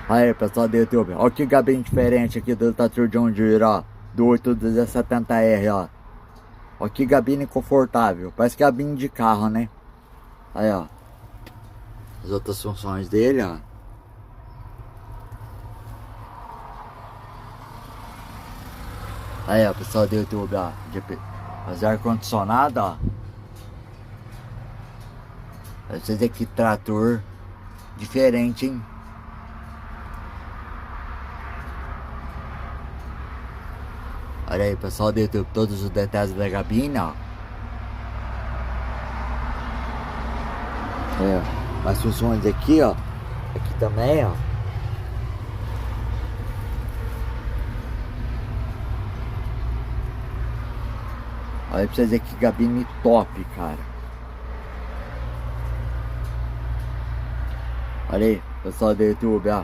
Aí, pessoal do YouTube, ó que gabinho diferente aqui do Tatu John Deere, ó. Do 870R, ó. Ó que gabine confortável. Parece gabine de carro, né? Aí, ó. As outras funções dele, ó. Aí, ó, pessoal do YouTube, ó. Fazer ar-condicionado, ó. Vocês ver que trator diferente, hein? Olha aí, pessoal do YouTube, todos os detalhes da gabine, ó. É, as funções aqui, ó. Aqui também, ó. Olha pra vocês verem que gabine top, cara. Olha aí, pessoal do YouTube, ó.